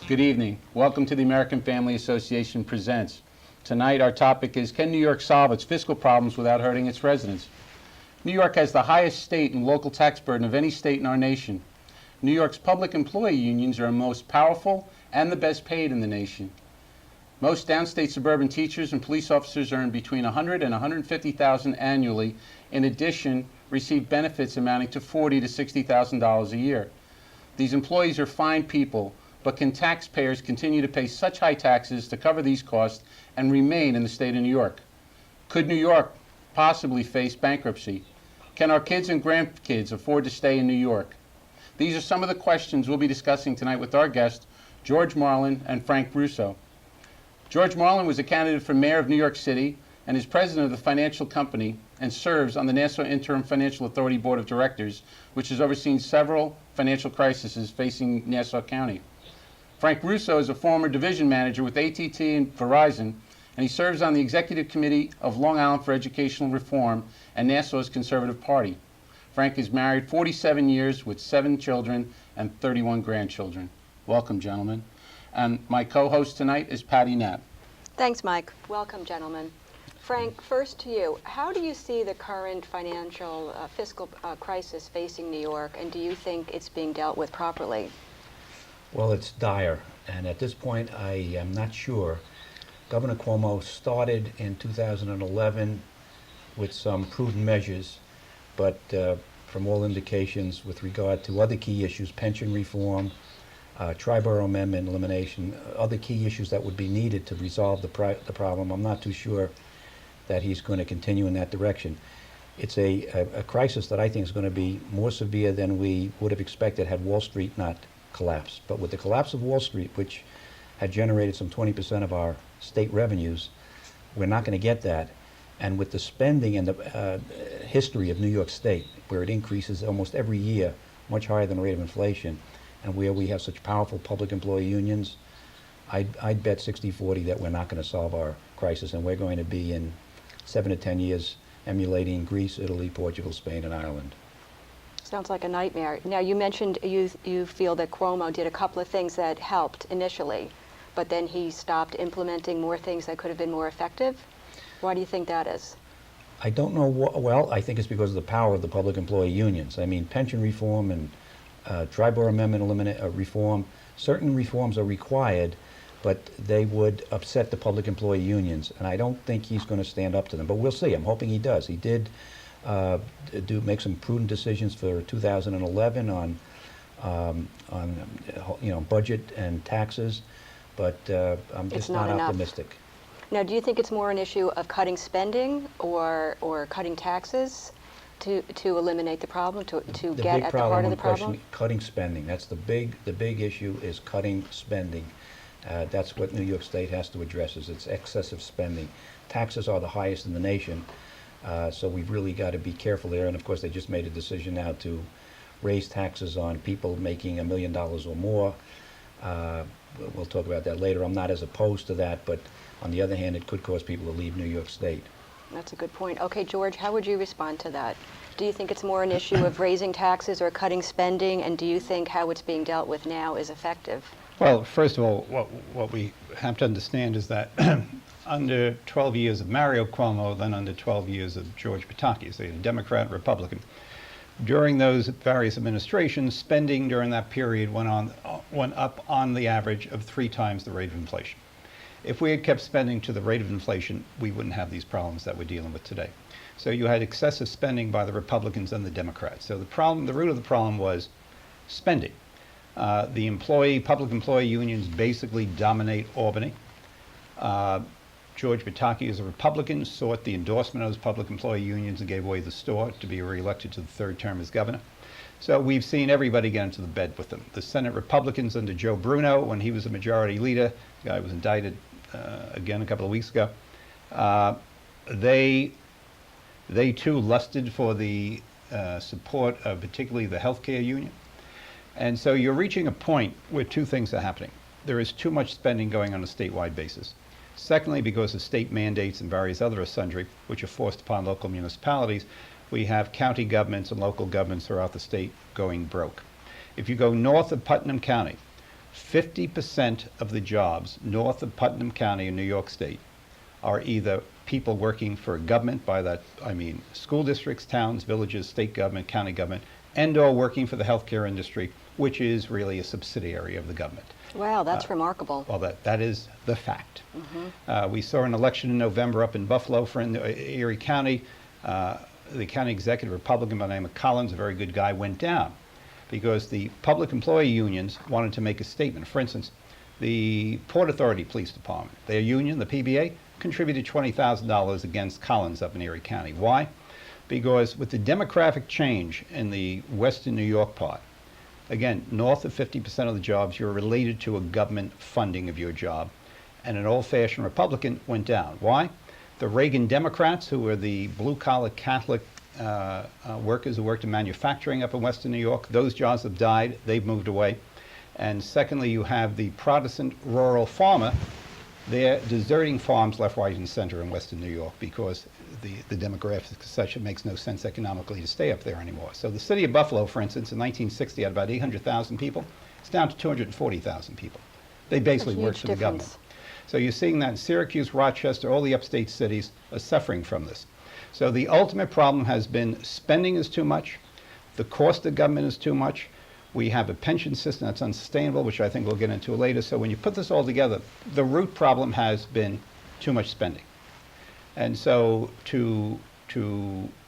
Good evening. Welcome to the American Family Association Presents. Tonight our topic is, can New York solve its fiscal problems without hurting its residents? New York has the highest state and local tax burden of any state in our nation. New York's public employee unions are most powerful and the best paid in the nation. Most downstate suburban teachers and police officers earn between $100,000 and $150,000 annually. In addition, receive benefits amounting to $40,000 to $60,000 a year. These employees are fine people, but can taxpayers continue to pay such high taxes to cover these costs and remain in the state of New York? Could New York possibly face bankruptcy? Can our kids and grandkids afford to stay in New York? These are some of the questions we'll be discussing tonight with our guests, George Marlin and Frank Russo. George Marlin was a candidate for mayor of New York City and is president of the financial company and serves on the Nassau Interim Financial Authority Board of Directors, which has overseen several financial crises facing Nassau County. Frank Russo is a former division manager with AT&T and Verizon, and he serves on the executive committee of Long Island for Educational Reform and Nassau's Conservative Party. Frank is married 47 years with 7 children and 31 grandchildren. Welcome, gentlemen. And my co-host tonight is Patty Knapp. Thanks, Mike. Welcome, gentlemen. Frank, first to you. How do you see the current financial fiscal crisis facing New York, and do you think it's being dealt with properly? Well, it's dire, and at this point I am not sure. Governor Cuomo started in 2011 with some prudent measures, but from all indications with regard to other key issues, pension reform, Tri-Borough Amendment elimination, other key issues that would be needed to resolve the problem, I'm not too sure that he's going to continue in that direction. It's a crisis that I think is going to be more severe than we would have expected had Wall Street not collapsed. But with the collapse of Wall Street, which had generated some 20% of our state revenues, we're not going to get that. And with the spending and the history of New York State, where it increases almost every year, much higher than the rate of inflation, and where we have such powerful public employee unions, I'd bet 60-40 that we're not going to solve our crisis, and we're going to be in 7 to 10 years emulating Greece, Italy, Portugal, Spain, and Ireland. Sounds like a nightmare. Now, you mentioned you feel that Cuomo did a couple of things that helped initially, but then he stopped implementing more things that could have been more effective. Why do you think that is? I don't know. Well, I think it's because of the power of the public employee unions. I mean, pension reform and Tri-Borough Amendment reform, certain reforms are required, but they would upset the public employee unions, and I don't think he's going to stand up to them. But we'll see. I'm hoping he does. He did make some prudent decisions for 2011 on budget and taxes, but I'm just not optimistic. Now, do you think it's more an issue of cutting spending or cutting taxes to eliminate the problem, to get at the heart of the problem? Cutting spending. That's the big issue, is cutting spending. That's what New York State has to address, is its excessive spending. Taxes are the highest in the nation. So we've really got to be careful there. And of course, they just made a decision now to raise taxes on people making $1 million or more. We'll talk about that later. I'm not as opposed to that, but on the other hand, it could cause people to leave New York State. That's a good point. Okay, George, how would you respond to that? Do you think it's more an issue of raising taxes or cutting spending, and do you think how it's being dealt with now is effective? Well, first of all, what we have to understand is that under 12 years of Mario Cuomo, then under 12 years of George Pataki, so a Democrat, Republican, during those various administrations, spending during that period went up on the average of 3 times the rate of inflation. If we had kept spending to the rate of inflation, we wouldn't have these problems that we're dealing with today. So you had excessive spending by the Republicans and the Democrats. So the root of the problem was spending. The public employee unions basically dominate Albany. George Pataki, as a Republican, sought the endorsement of those public employee unions and gave away the store to be reelected to the 3rd term as governor. So we've seen everybody get into the bed with them. The Senate Republicans under Joe Bruno, when he was a majority leader, the guy was indicted again a couple of weeks ago, they too lusted for the support of particularly the healthcare union. And so you're reaching a point where 2 things are happening. There is too much spending going on a statewide basis. Secondly, because of state mandates and various other sundry, which are forced upon local municipalities, we have county governments and local governments throughout the state going broke. If you go north of Putnam County, 50% of the jobs north of Putnam County in New York State are either people working for government, by that I mean school districts, towns, villages, state government, county government, and or working for the healthcare industry, which is really a subsidiary of the government. Wow, that's remarkable. Well, that is the fact. We saw an election in November up in Buffalo for Erie County. The county executive, Republican by the name of Collins, a very good guy, went down because the public employee unions wanted to make a statement. For instance, the Port Authority Police Department, their union, the PBA, contributed $20,000 against Collins up in Erie County. Why? Because with the demographic change in the western New York part, again, north of 50% of the jobs, you're related to a government funding of your job. And an old-fashioned Republican went down. Why? The Reagan Democrats, who were the blue-collar Catholic workers who worked in manufacturing up in western New York, those jobs have died. They've moved away. And secondly, you have the Protestant rural farmer. They're deserting farms left, right, and center in western New York because the demographics as such, it makes no sense economically to stay up there anymore. So the city of Buffalo, for instance, in 1960 had about 800,000 people. It's down to 240,000 people. They basically work huge for the government. difference. So you're seeing that in Syracuse, Rochester, all the upstate cities are suffering from this. So the ultimate problem has been spending is too much, the cost of government is too much. We have a pension system that's unsustainable, which I think we'll get into later. So when you put this all together, the root problem has been too much spending. And so to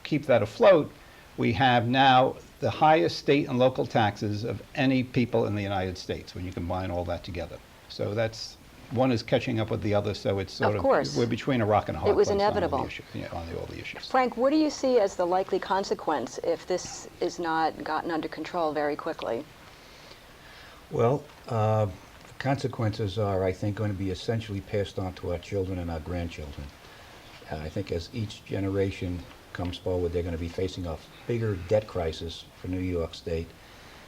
keep that afloat, we have now the highest state and local taxes of any people in the United States when you combine all that together. So that's, one is catching up with the other, so it's sort Of of, course. we're between a rock and a hard It was place on all the inevitable. issues. Yeah, on all the issues. Frank, what do you see as the likely consequence if this is not gotten under control very quickly? Well, the consequences are, I think, going to be essentially passed on to our children and our grandchildren. I think as each generation comes forward, they're going to be facing a bigger debt crisis for New York State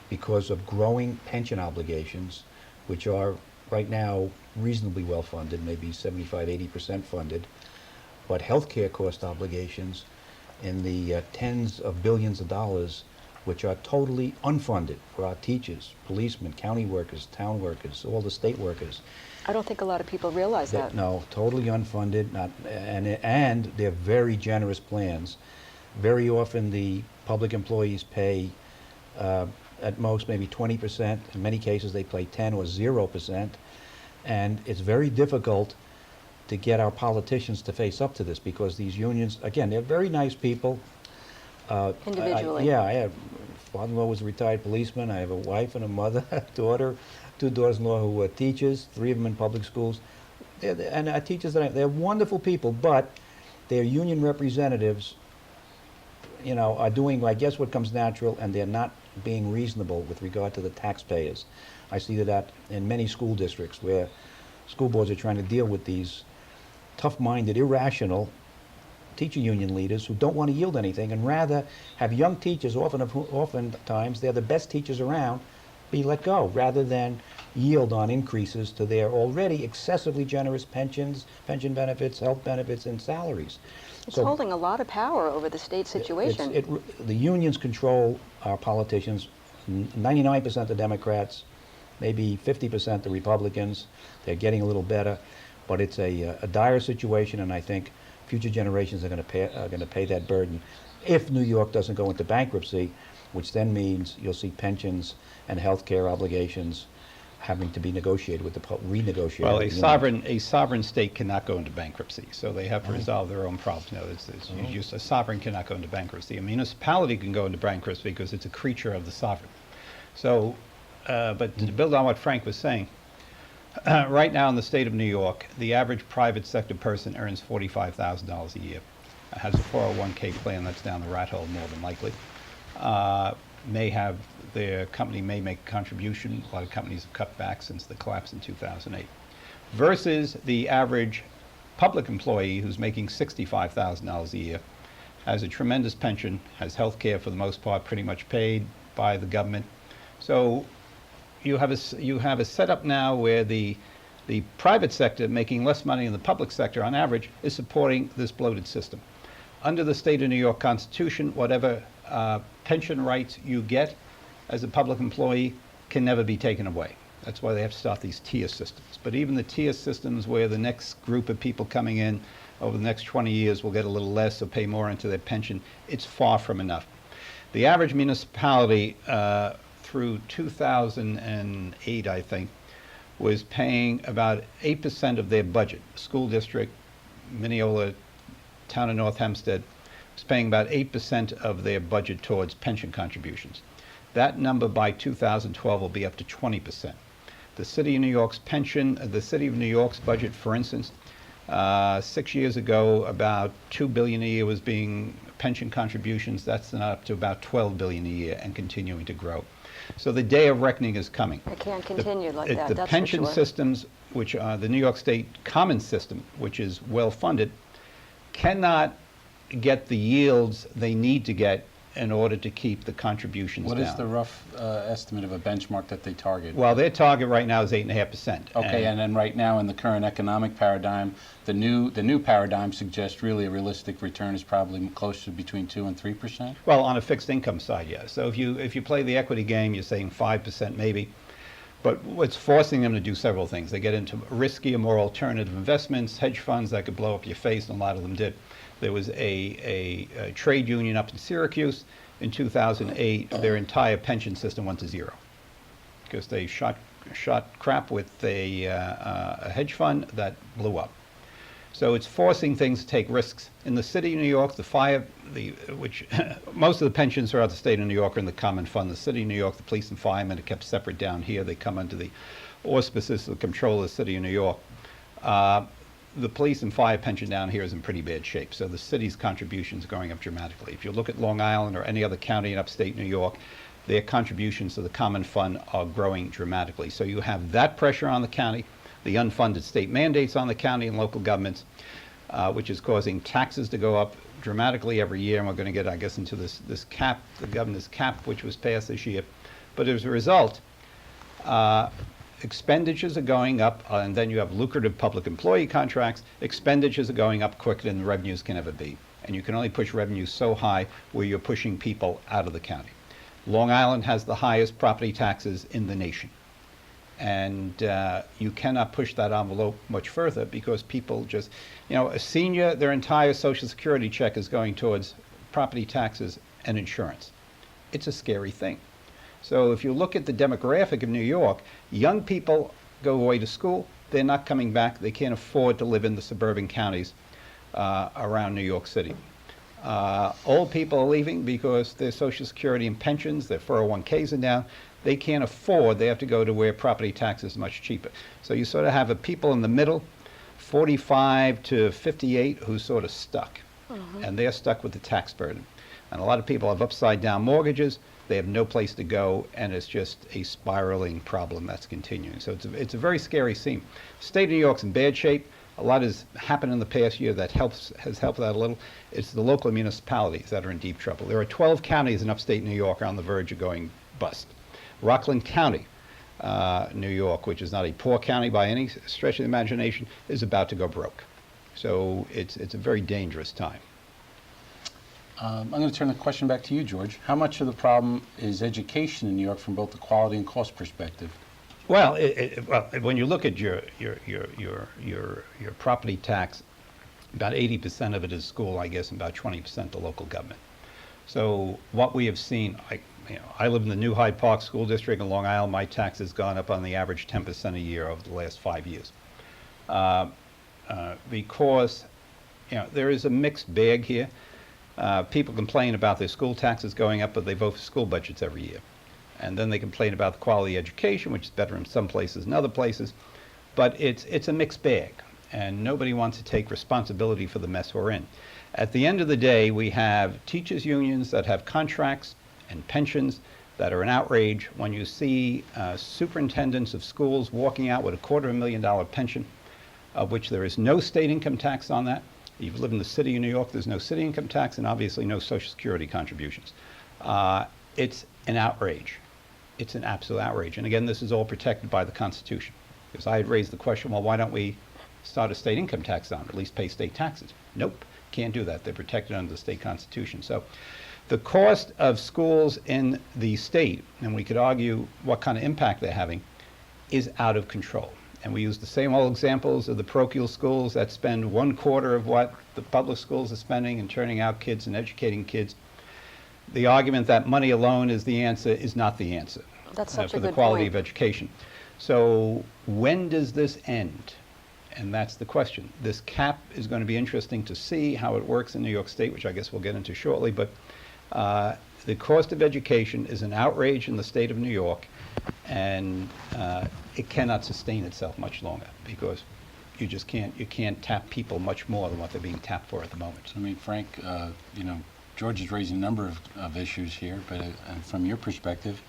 because of growing pension obligations, which are right now reasonably well funded, maybe 75, 80% funded, but healthcare cost obligations in the tens of billions of dollars, which are totally unfunded for our teachers, policemen, county workers, town workers, all the state workers. I don't think a lot of people realize that. No, totally unfunded, and they're very generous plans. Very often the public employees pay at most maybe 20%. In many cases they pay 10 or 0%. And it's very difficult to get our politicians to face up to this because these unions, again, they're very nice people. Individually. I have, father-in-law was a retired policeman. I have a wife and a mother, a daughter, two daughters-in-law who are teachers, three of them in public schools. And our teachers, they're wonderful people, but their union representatives, you know, are doing, I guess, what comes natural, and they're not being reasonable with regard to the taxpayers. I see that in many school districts where school boards are trying to deal with these tough-minded, irrational teacher union leaders who don't want to yield anything and rather have young teachers, oftentimes they're the best teachers around, be let go rather than yield on increases to their already excessively generous pensions, pension benefits, health benefits, and salaries. It's So holding a lot of power over the state situation. the unions control our politicians, 99% the Democrats, maybe 50% the Republicans. They're getting a little better, but it's a dire situation, and I think future generations are going to pay that burden if New York doesn't go into bankruptcy, which then means you'll see pensions and health care obligations having to be negotiated with renegotiated. Well, with the a sovereign state cannot go into bankruptcy, so they have to resolve their own problems. No, just a sovereign cannot go into bankruptcy. A municipality can go into bankruptcy because it's a creature of the sovereign. So, but to build on what Frank was saying, right now in the state of New York, the average private sector person earns $45,000 a year, has a 401k plan that's down the rat hole more than likely, their company may make a contribution. A lot of companies have cut back since the collapse in 2008. Versus the average public employee who's making $65,000 a year, has a tremendous pension, has health care for the most part pretty much paid by the government. So you have a setup now where the private sector making less money than the public sector on average is supporting this bloated system. Under the state of New York Constitution, whatever pension rights you get as a public employee can never be taken away. That's why they have to start these tier systems. But even the tier systems where the next group of people coming in over the next 20 years will get a little less or pay more into their pension, it's far from enough. The average municipality through 2008, I think, was paying about 8% of their budget. School district, Mineola, town of North Hempstead, was paying about 8% of their budget towards pension contributions. That number by 2012 will be up to 20%. The City of New York's pension, the City of New York's budget, for instance, 6 years ago, about $2 billion a year was being pension contributions. That's now up to about $12 billion a year and continuing to grow. So the day of reckoning is coming. It can't continue like that, The that's for pension sure. systems, which are the New York State Common System, which is well-funded, cannot get the yields they need to get in order to keep the contributions down. What is the rough estimate of a benchmark that they target? Well, their target right now is 8.5%. Okay, and then right now in the current economic paradigm, the new paradigm suggests really a realistic return is probably closer to between 2 and 3%? Well, on a fixed income side, yes. So if you play the equity game, you're saying 5% maybe. But what's forcing them to do several things. They get into riskier, more alternative investments, hedge funds that could blow up your face, and a lot of them did. There was a trade union up in Syracuse in 2008. Their entire pension system went to zero because they shot crap with a hedge fund that blew up. So it's forcing things to take risks. In the City of New York, which most of the pensions throughout the state of New York are in the common fund. The City of New York, the police and firemen are kept separate down here. They come under the auspices of the control of the City of New York. The police and fire pension down here is in pretty bad shape, so the city's contributions are going up dramatically. If you look at Long Island or any other county in upstate New York, their contributions to the common fund are growing dramatically. So you have that pressure on the county, the unfunded state mandates on the county and local governments, which is causing taxes to go up dramatically every year, and we're going to get, I guess, into this cap, the governor's cap, which was passed this year. But as a result, expenditures are going up, and then you have lucrative public employee contracts. Expenditures are going up quicker than the revenues can ever be. And you can only push revenues so high where you're pushing people out of the county. Long Island has the highest property taxes in the nation. And you cannot push that envelope much further because people just, a senior, their entire Social Security check is going towards property taxes and insurance. It's a scary thing. So if you look at the demographic of New York, young people go away to school. They're not coming back. They can't afford to live in the suburban counties around New York City. Old people are leaving because their Social Security and pensions, their 401ks are down. They can't afford. They have to go to where property tax is much cheaper. So you sort of have a people in the middle, 45 to 58, who's sort of stuck. And they're stuck with the tax burden. And a lot of people have upside-down mortgages. They have no place to go, and it's just a spiraling problem that's continuing. So it's a very scary scene. The state of New York's in bad shape. A lot has happened in the past year that has helped that a little. It's the local municipalities that are in deep trouble. There are 12 counties in upstate New York on the verge of going bust. Rockland County, New York, which is not a poor county by any stretch of the imagination, is about to go broke. So it's a very dangerous time. I'm going to turn the question back to you, George. How much of the problem is education in New York from both the quality and cost perspective? Well, when you look at your property tax, about 80% of it is school, I guess, and about 20% the local government. So what we have seen, I live in the New Hyde Park School District in Long Island. My tax has gone up on the average 10% a year over the last 5 years. Because there is a mixed bag here. People complain about their school taxes going up, but they vote for school budgets every year. And then they complain about the quality of education, which is better in some places than other places. But it's a mixed bag, and nobody wants to take responsibility for the mess we're in. At the end of the day, we have teachers' unions that have contracts and pensions that are an outrage. When you see superintendents of schools walking out with a $250,000 pension, of which there is no state income tax on that. If you live in the city of New York, there's no city income tax and obviously no Social Security contributions. It's an outrage. It's an absolute outrage. And again, this is all protected by the Constitution. Because I had raised the question, well, why don't we start a state income tax on, or at least pay state taxes? Nope, can't do that. They're protected under the state Constitution. So the cost of schools in the state, and we could argue what kind of impact they're having, is out of control. And we use the same old examples of the parochial schools that spend 1/4 of what the public schools are spending in turning out kids and educating kids. The argument that money alone is the answer is not the answer That's such a for the good quality point. of education. So when does this end? And that's the question. This cap is going to be interesting to see how it works in New York State, which I guess we'll get into shortly. But the cost of education is an outrage in the state of New York, and it cannot sustain itself much longer because you just can't tap people much more than what they're being tapped for at the moment. I mean, Frank, you know, George is raising a number of issues here, but from your perspective,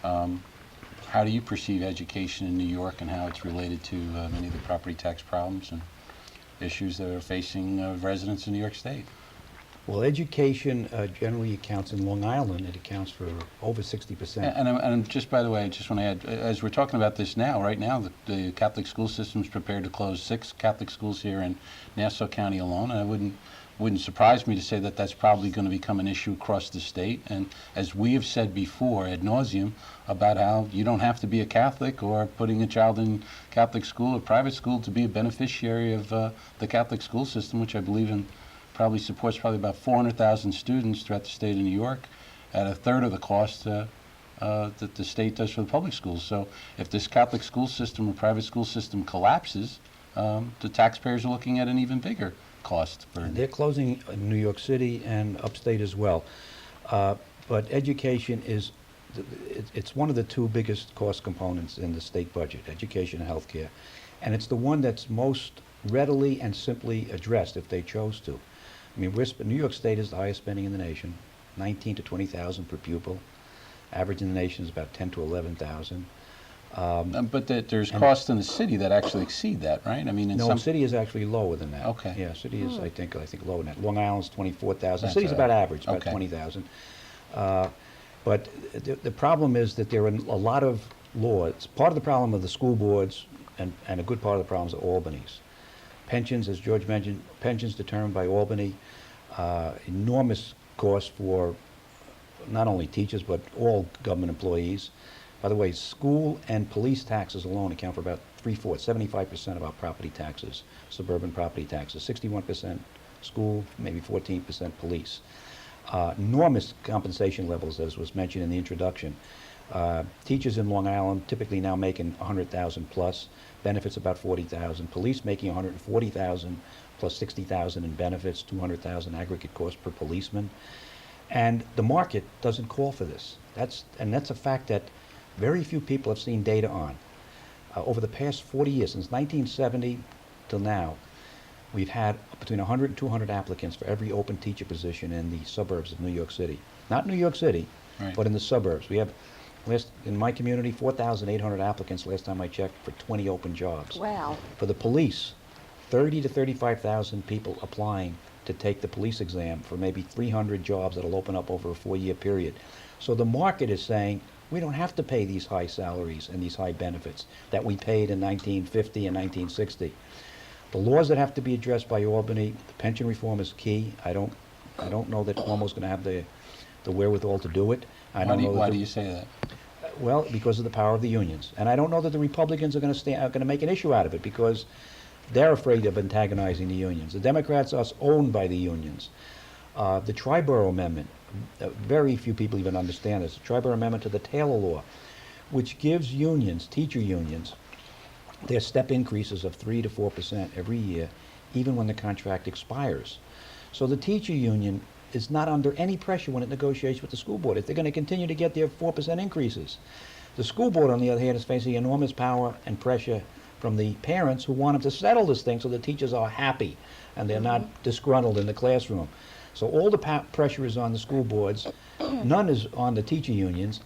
how do you perceive education in New York and how it's related to many of the property tax problems and issues that are facing residents in New York State? Well, education generally accounts in Long Island, it accounts for over 60%. And just by the way, I just want to add, as we're talking about this now, right now, the Catholic school system is prepared to close 6 Catholic schools here in Nassau County alone, and it wouldn't surprise me to say that that's probably going to become an issue across the state. And as we have said before ad nauseum about how you don't have to be a Catholic or putting a child in Catholic school or private school to be a beneficiary of the Catholic school system, which I believe in probably supports probably about 400,000 students throughout the state of New York at a third of the cost that the state does for the public schools. So if this Catholic school system or private school system collapses, the taxpayers are looking at an even bigger cost burden. They're closing in New York City and upstate as well. But education is, it's one of the 2 biggest cost components in the state budget, education and healthcare. And it's the one that's most readily and simply addressed if they chose to. I mean, New York State is the highest spending in the nation, 19 to 20,000 per pupil. Average in the nation is about 10 to 11,000. But there's costs in the city that actually exceed that, right? I mean, in No, some city is actually lower than that. Okay. Yeah, city is, I think lower than that. Long Island's 24,000. That's City's all about right. average, about Okay. 20,000. But the problem is that there are a lot of laws. Part of the problem of the school boards and a good part of the problems are Albany's. Pensions, as George mentioned, pensions determined by Albany, enormous cost for not only teachers but all government employees. By the way, school and police taxes alone account for about 3/4, 75% of our property taxes, suburban property taxes, 61% school, maybe 14% police. Enormous compensation levels, as was mentioned in the introduction. Teachers in Long Island typically now making 100,000 plus, benefits about 40,000, police making 140,000 plus 60,000 in benefits, 200,000 aggregate cost per policeman. And the market doesn't call for this. That's a fact that very few people have seen data on. Over the past 40 years, since 1970 till now, we've had between 100 and 200 applicants for every open teacher position in the suburbs of New York City. Not New York City, Right. but in the suburbs. We have, in my community, 4,800 applicants last time I checked for 20 open jobs. Wow. For the police, 30 to 35,000 people applying to take the police exam for maybe 300 jobs that'll open up over a 4-year period. So the market is saying, we don't have to pay these high salaries and these high benefits that we paid in 1950 and 1960. The laws that have to be addressed by Albany, the pension reform is key. I don't know that Cuomo's going to have the wherewithal to do it. Why do you say that? Well, because of the power of the unions. And I don't know that the Republicans are going to make an issue out of it because they're afraid of antagonizing the unions. The Democrats are owned by the unions. The Triborough Amendment, very few people even understand this. The Triborough Amendment to the Taylor Law, which gives unions, teacher unions, their step increases of 3 to 4% every year, even when the contract expires. So the teacher union is not under any pressure when it negotiates with the school board if they're going to continue to get their 4% increases. The school board, on the other hand, is facing enormous power and pressure from the parents who want them to settle this thing so the teachers are happy and they're not disgruntled in the classroom. So all the pressure is on the school boards, none is on the teacher unions,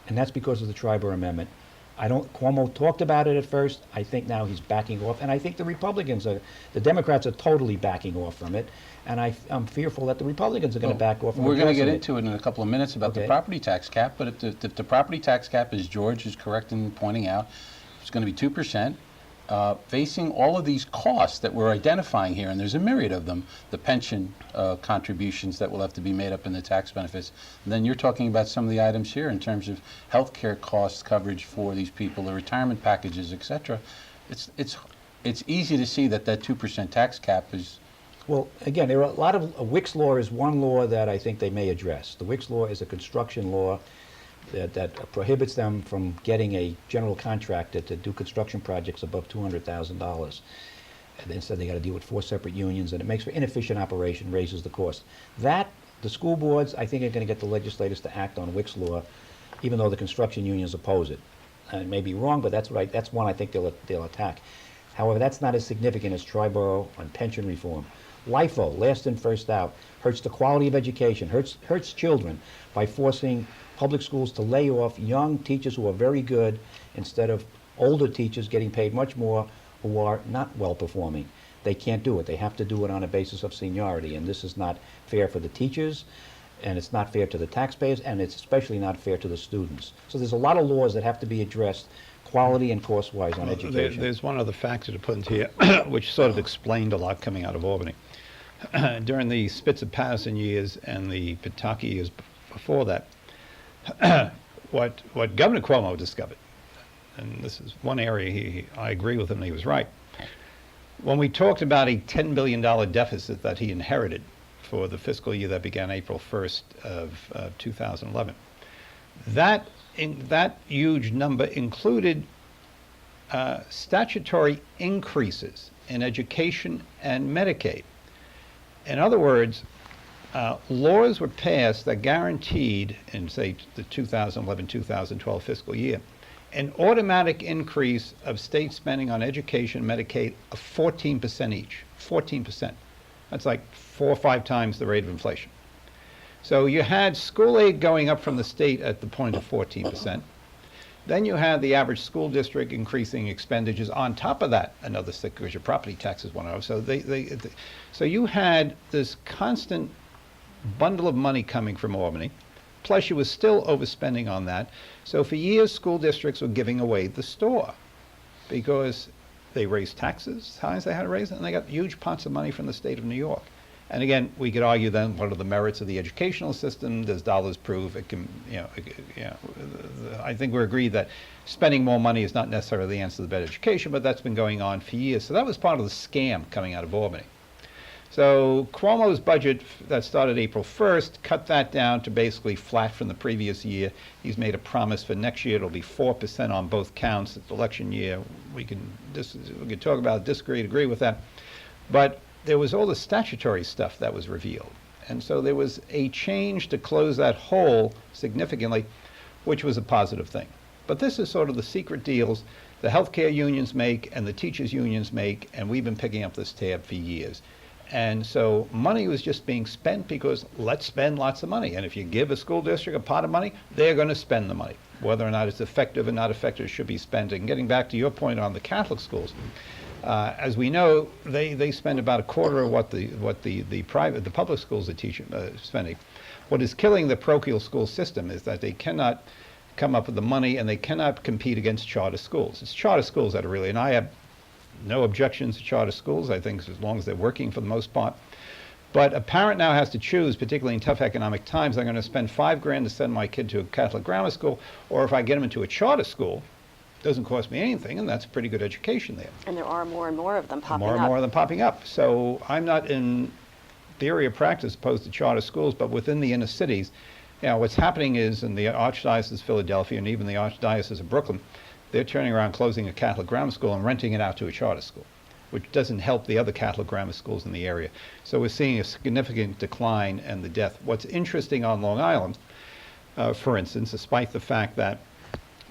and that's because of the Triborough Amendment. Cuomo talked about it at first. I think now he's backing off, and I think the Democrats are totally backing off from it, and I'm fearful that the Republicans are going to back off from it. We're going to get into it in a couple of minutes about the Okay. property tax cap, but if the property tax cap, as George is correct in pointing out, it's going to be 2%. facing all of these costs that we're identifying here, and there's a myriad of them, the pension contributions that will have to be made up in the tax benefits, and then you're talking about some of the items here in terms of health care costs, coverage for these people, the retirement packages, et cetera. It's easy to see that that 2% tax cap is. Well, again, there are a lot of, Wick's law is one law that I think they may address. The Wick's law is a construction law that prohibits them from getting a general contractor to do construction projects above $200,000. And instead, they got to deal with 4 separate unions, and it makes for inefficient operation, raises the cost. That, the school boards, I think, are going to get the legislators to act on Wick's law, even though the construction unions oppose it. And it may be wrong, but that's one I think they'll attack. However, that's not as significant as Triborough on pension reform. LIFO, last in, first out, hurts the quality of education, hurts children by forcing public schools to lay off young teachers who are very good instead of older teachers getting paid much more who are not well performing. They can't do it. They have to do it on a basis of seniority, and this is not fair for the teachers, and it's not fair to the taxpayers, and it's especially not fair to the students. So there's a lot of laws that have to be addressed quality and cost-wise on education. There's one other factor to put into here, which sort of explained a lot coming out of Albany. During the Spitzer-Patterson years and the Pataki years before that, what Governor Cuomo discovered, and this is one area I agree with him, he was right. When we talked about a $10 billion deficit that he inherited for the fiscal year that began April 1st of 2011, that huge number included statutory increases in education and Medicaid. In other words, laws were passed that guaranteed, in, say, the 2011-2012 fiscal year, an automatic increase of state spending on education and Medicaid of 14% each. 14%. That's like 4 or 5 times the rate of inflation. So you had school aid going up from the state at the point of 14%. Then you had the average school district increasing expenditures on top of that, another 6, because your property taxes went up. So so you had this constant bundle of money coming from Albany, plus you were still overspending on that. So for years, school districts were giving away the store because they raised taxes as high as they had to raise it, and they got huge pots of money from the state of New York. And again, we could argue then what are the merits of the educational system? Does dollars prove it can, I think we're agreed that spending more money is not necessarily the answer to the better education, but that's been going on for years. So that was part of the scam coming out of Albany. So Cuomo's budget that started April 1st cut that down to basically flat from the previous year. He's made a promise for next year it'll be 4% on both counts. It's election year. We can talk about it, disagree, agree with that. But there was all the statutory stuff that was revealed. And so there was a change to close that hole significantly, which was a positive thing. But this is sort of the secret deals the healthcare unions make and the teachers unions make, and we've been picking up this tab for years. And so money was just being spent because let's spend lots of money. And if you give a school district a pot of money, they're going to spend the money. Whether or not it's effective or not effective, it should be spent. And getting back to your point on the Catholic schools, as we know, they spend about a quarter of what the public schools are spending. What is killing the parochial school system is that they cannot come up with the money and they cannot compete against charter schools. It's charter schools that are really, and I have no objections to charter schools, I think, as long as they're working for the most part. But a parent now has to choose, particularly in tough economic times, I'm going to spend $5,000 to send my kid to a Catholic grammar school, or if I get him into a charter school, it doesn't cost me anything, and that's a pretty good education there. And there are more and more of them popping up. More and more of them popping up. So I'm not in theory or practice opposed to charter schools, but within the inner cities, what's happening is in the Archdiocese of Philadelphia and even the Archdiocese of Brooklyn, they're turning around closing a Catholic grammar school and renting it out to a charter school, which doesn't help the other Catholic grammar schools in the area. So we're seeing a significant decline and the death. What's interesting on Long Island, for instance, despite the fact that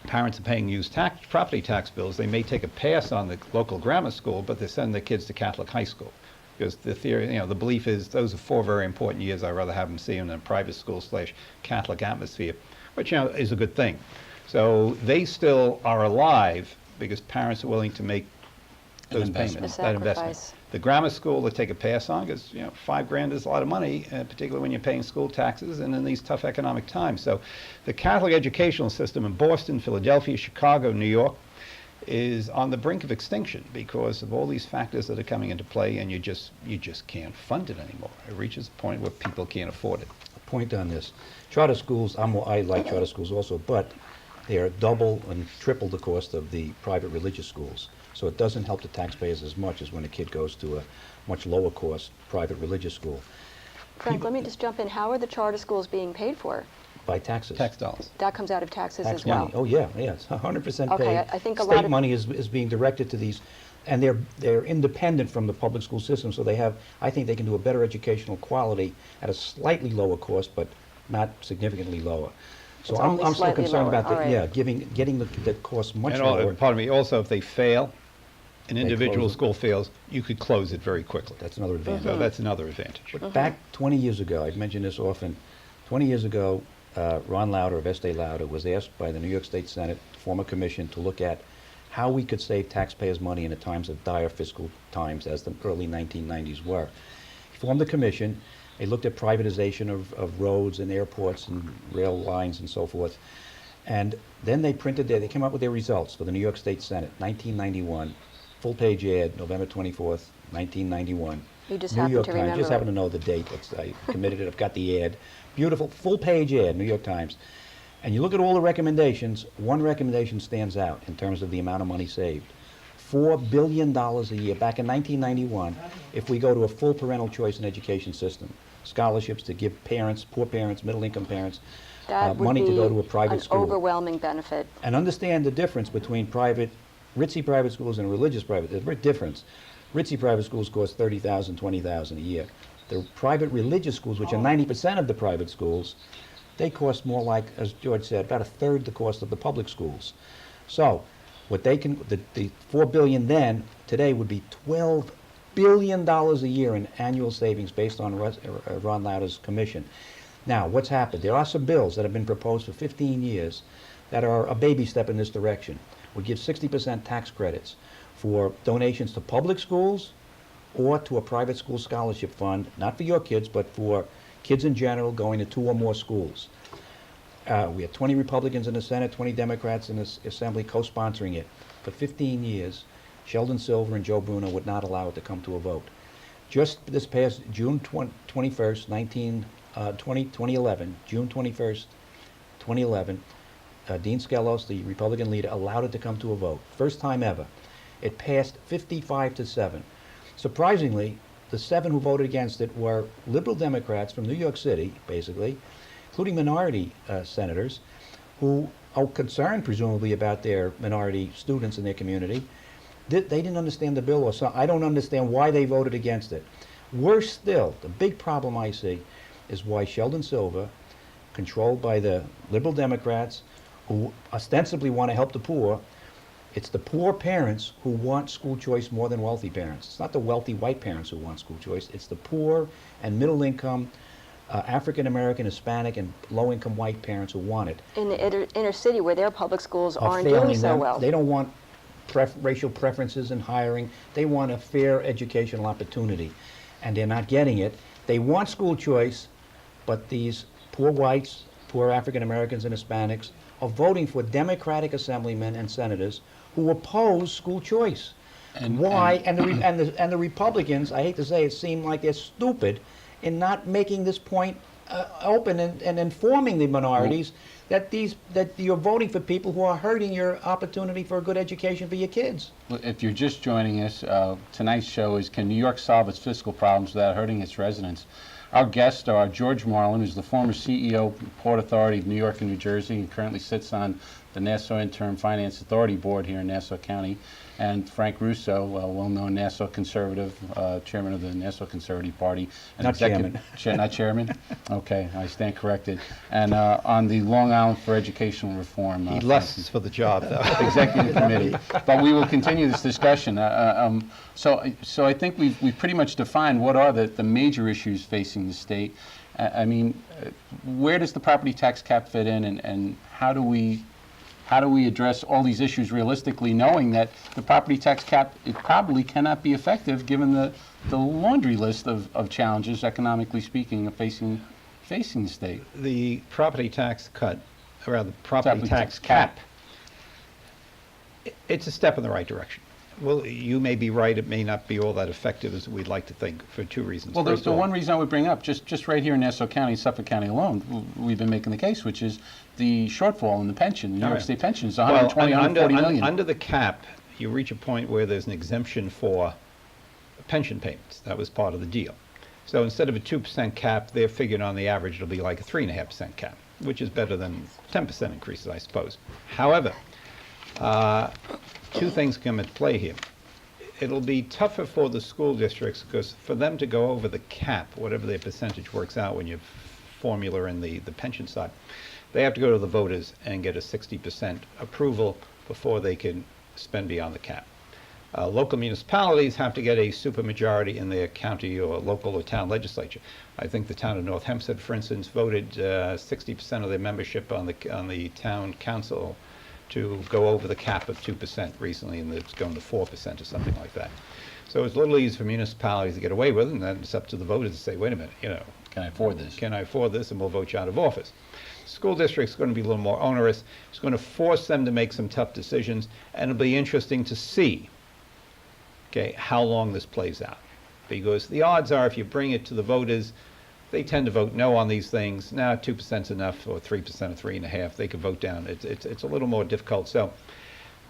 parents are paying used property tax bills, they may take a pass on the local grammar school, but they send their kids to Catholic high school. Because the theory, the belief is those are 4 very important years. I'd rather have them see them in a private school / Catholic atmosphere, which is a good thing. So they still are alive because parents are willing to make those payments, that investment. The grammar school they take a pass on because $5,000 is a lot of money, particularly when you're paying school taxes and in these tough economic times. So the Catholic educational system in Boston, Philadelphia, Chicago, New York is on the brink of extinction because of all these factors that are coming into play, and you just can't fund it anymore. It reaches a point where people can't afford it. A point on this. Charter schools, I like charter schools also, but they are double and triple the cost of the private religious schools. So it doesn't help the taxpayers as much as when a kid goes to a much lower cost private religious school. Frank, let me just jump in. How are the charter schools being paid for? By taxes. Tax dollars. That comes out of taxes Tax as well. money. Oh, yeah, it's 100% Okay, paid. I think a lot State of- money is being directed to these, and they're independent from the public school system, so I think they can do a better educational quality at a slightly lower cost, but not significantly lower. So It's I'm only still slightly concerned lower, about all right. getting the cost much And lower. pardon me, also, if they fail, an They individual close it. school fails, you could close it very quickly. That's another advantage. So that's another advantage. But back 20 years ago, I've mentioned this often, 20 years ago, Ron Lauder of Estee Lauder was asked by the New York State Senate to form a commission to look at how we could save taxpayers money in the times of dire fiscal times, as the early 1990s were. He formed the commission. They looked at privatization of roads and airports and rail lines and so forth. And then they they came up with their results for the New York State Senate, 1991, full-page ad, November 24th, 1991. You just New happen York to Times. remember Just it. happen to know the date. I committed it. I've got the ad. Beautiful, full-page ad, New York Times. And you look at all the recommendations, one recommendation stands out in terms of the amount of money saved. $4 billion a year. Back in 1991, if we go to a full parental choice in education system, scholarships to give parents, poor parents, middle-income parents, That would money be to go to a private an school. overwhelming benefit. And understand the difference between ritzy private schools and religious private. There's a big difference. Ritzy private schools cost $30,000, $20,000 a year. The private religious schools, which are 90% of the private schools, they cost more like, as George said, about a third the cost of the public schools. So, what they can, the $4 billion then, today would be $12 billion a year in annual savings based on Ron Lauder's commission. Now, what's happened? There are some bills that have been proposed for 15 years that are a baby step in this direction. We give 60% tax credits for donations to public schools or to a private school scholarship fund, not for your kids, but for kids in general going to 2 or more schools. We had 20 Republicans in the Senate, 20 Democrats in the Assembly co-sponsoring it. For 15 years, Sheldon Silver and Joe Bruno would not allow it to come to a vote. Just this past June 21st, 2011, June 21st, 2011, Dean Skelos, the Republican leader, allowed it to come to a vote. First time ever. It passed 55-7. Surprisingly, the 7 who voted against it were liberal Democrats from New York City, basically, including minority senators, who are concerned, presumably, about their minority students in their community. They didn't understand the bill, or so I don't understand why they voted against it. Worse still, the big problem I see is why Sheldon Silver, controlled by the liberal Democrats, who ostensibly want to help the poor, it's the poor parents who want school choice more than wealthy parents. It's not the wealthy white parents who want school choice. It's the poor and middle income African American, Hispanic, and low income white parents who want it. In the inner city where their public schools Are aren't failing doing so them. well. They don't want racial preferences in hiring. They want a fair educational opportunity, and they're not getting it. They want school choice, but these poor whites, poor African Americans and Hispanics are voting for Democratic assemblymen and senators who oppose school choice. And why? And the Republicans, I hate to say it, seem like they're stupid in not making this point open and informing the minorities that you're voting for people who are hurting your opportunity for a good education for your kids. Well, if you're just joining us, tonight's show is Can New York Solve Its Fiscal Problems Without Hurting Its Residents? Our guests are George Marlin, who's the former CEO of Port Authority of New York and New Jersey and currently sits on the Nassau Interim Finance Authority Board here in Nassau County, and Frank Russo, a well-known Nassau conservative, chairman of the Nassau Conservative Party. And Not chairman. Not chairman? Okay, I stand corrected. And on the Long Island for Educational Reform. He lusts for the job, though. Executive Committee. But we will continue this discussion. So I think we've pretty much defined what are the major issues facing the state. I mean, where does the property tax cap fit in, and how do we address all these issues realistically, knowing that the property tax cap, it probably cannot be effective given the laundry list of challenges, economically speaking, facing the state? The property tax cut, or rather, property Property tax tax cap. cap, It's a step in the right direction. Well, you may be right, it may not be all that effective as we'd like to think, for two reasons. Well, First the of all, one reason I would bring up, just right here in Nassau County, Suffolk County alone, we've been making the case, which is the shortfall in the pension, the New Oh, York yeah. State pension is well, 120, 140 million. under the cap, you reach a point where there's an exemption for pension payments. That was part of the deal. So instead of a 2% cap, they're figuring on the average it'll be like a 3.5% cap, which is better than 10% increases, I suppose. However, two things come into play here. It'll be tougher for the school districts because for them to go over the cap, whatever their percentage works out when you formula in the pension side, they have to go to the voters and get a 60% approval before they can spend beyond the cap. Local municipalities have to get a supermajority in their county or local or town legislature. I think the town of North Hempstead, for instance, voted 60% of their membership on the town council to go over the cap of 2% recently, and it's going to 4% or something like that. So it's a little easy for municipalities to get away with it, and then it's up to the voters to say, wait a minute, Can I afford this? can I afford this, and we'll vote you out of office. School district's going to be a little more onerous. It's going to force them to make some tough decisions, and it'll be interesting to see, okay, how long this plays out. Because the odds are, if you bring it to the voters, they tend to vote no on these things. Now, 2%'s enough, or 3% or 3.5%. They could vote down. It's a little more difficult. So,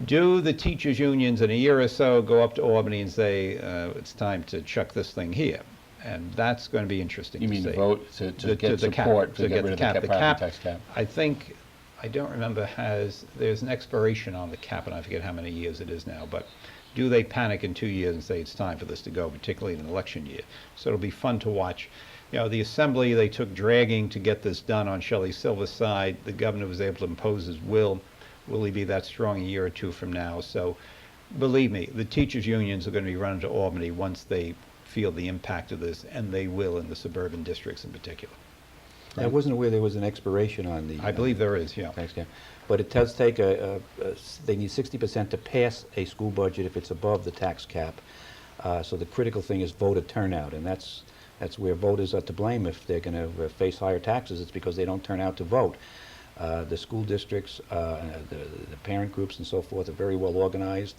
do the teachers' unions in a year or so go up to Albany and say, it's time to chuck this thing here? And that's going to be interesting You to mean see. to vote to get the cap, support to get rid of the The property tax cap? I think, I don't remember, there's an expiration on the cap, and I forget how many years it is now, but do they panic in 2 years and say it's time for this to go, particularly in an election year? So it'll be fun to watch. The Assembly, they took dragging to get this done on Shelley Silver's side. The governor was able to impose his will. Will he be that strong a year or two from now? So believe me, the teachers' unions are going to be running to Albany once they feel the impact of this, and they will in the suburban districts in particular. I wasn't aware there was an expiration on the. I believe there is, yeah. Tax cap. But it does take they need 60% to pass a school budget if it's above the tax cap. So the critical thing is voter turnout, and that's where voters are to blame if they're going to face higher taxes. It's because they don't turn out to vote. The school districts, the parent groups and so forth are very well organized.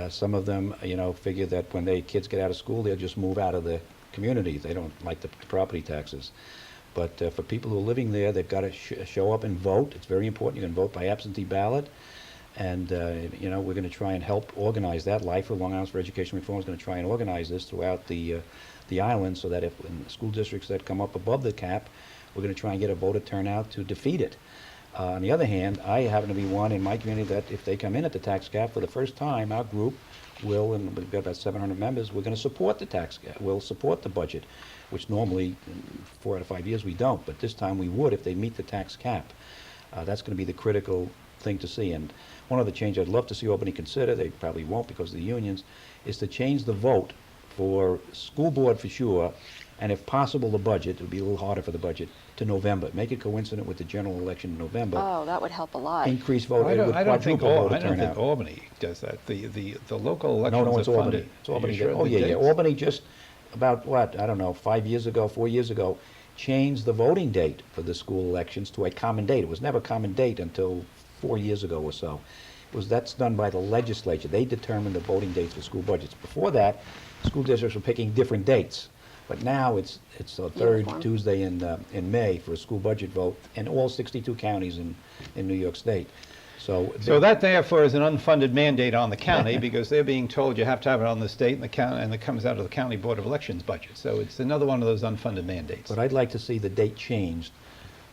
Some of them, figure that when their kids get out of school, they'll just move out of the community. They don't like the property taxes. But for people who are living there, they've got to show up and vote. It's very important. You can vote by absentee ballot. And, we're going to try and help organize that. Life for Long Island for Education Reform is going to try and organize this throughout the island so that if in school districts that come up above the cap, we're going to try and get a voter turnout to defeat it. On the other hand, I happen to be one in my community that if they come in at the tax cap for the first time, our group will, and we've got about 700 members, we're going to support the tax cap. We'll support the budget, which normally in 4 out of 5 years we don't, but this time we would if they meet the tax cap. That's going to be the critical thing to see. And one other change I'd love to see Albany consider, they probably won't because of the unions, is to change the vote for school board for sure, and if possible the budget, it would be a little harder for the budget, to November. Make it coincident with the general election in November. Oh, that would help a lot. Increase vote, it would I don't think quadruple voter turnout. Albany does that. The local elections No, it's are funded. Albany. It's Albany. Are you sure? Oh, The yeah. dates? Albany just about, 4 years ago, changed the voting date for the school elections to a common date. It was never a common date until 4 years ago or so. That's done by the legislature. They determine the voting dates for school budgets. Before that, school districts were picking different dates. But now it's the third Uniform. Tuesday in May for a school budget vote in all 62 counties in New York State. So that therefore is an unfunded mandate on the county because they're being told you have to have it on the state and the county, and it comes out of the county board of elections budget. So it's another one of those unfunded mandates. But I'd like to see the date changed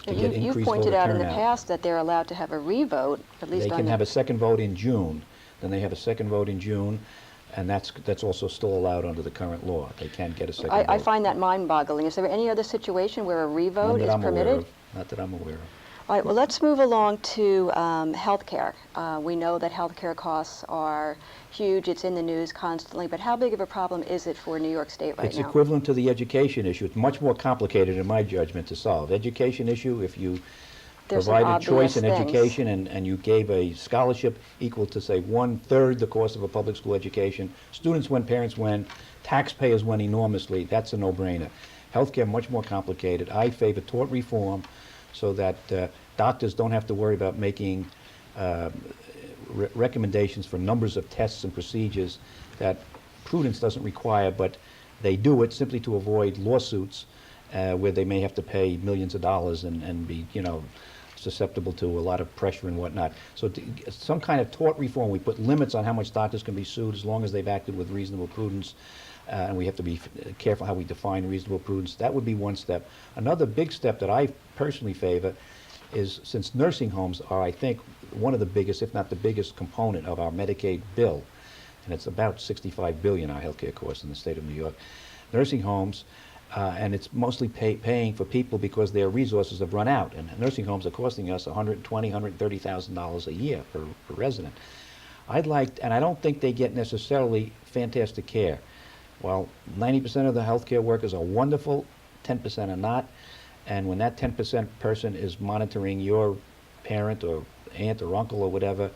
to get You increased pointed voter out in the turnout. past that they're allowed to have a revote, at least They on can the... have a second vote in June, then they have a second vote in June, and that's also still allowed under the current law. They can get a second vote. I find that mind-boggling. Is there any other situation where a None revote that is I'm aware permitted? of. Not that I'm aware of. All right, well, let's move along to healthcare. We know that healthcare costs are huge. It's in the news constantly, but how big of a problem is it for New York State right It's now? equivalent to the education issue. It's much more complicated, in my judgment, to solve. Education issue, if you There's some provided choice in obvious things. education and you gave a scholarship equal to, say, 1/3 the cost of a public school education, students win, parents win, taxpayers win enormously, that's a no-brainer. Healthcare, much more complicated. I favor tort reform so that doctors don't have to worry about making recommendations for numbers of tests and procedures that prudence doesn't require, but they do it simply to avoid lawsuits where they may have to pay millions of dollars and be, susceptible to a lot of pressure and whatnot. So some kind of tort reform, we put limits on how much doctors can be sued as long as they've acted with reasonable prudence, and we have to be careful how we define reasonable prudence. That would be one step. Another big step that I personally favor is, since nursing homes are, I think, one of the biggest, if not the biggest component of our Medicaid bill, and it's about $65 billion, our healthcare costs in the state of New York. Nursing homes, and it's mostly paying for people because their resources have run out, and nursing homes are costing us $120,000, $130,000 a year per resident. I'd like, and I don't think they get necessarily fantastic care. Well, 90% of the healthcare workers are wonderful, 10% are not, and when that 10% person is monitoring your parent or aunt or uncle or whatever,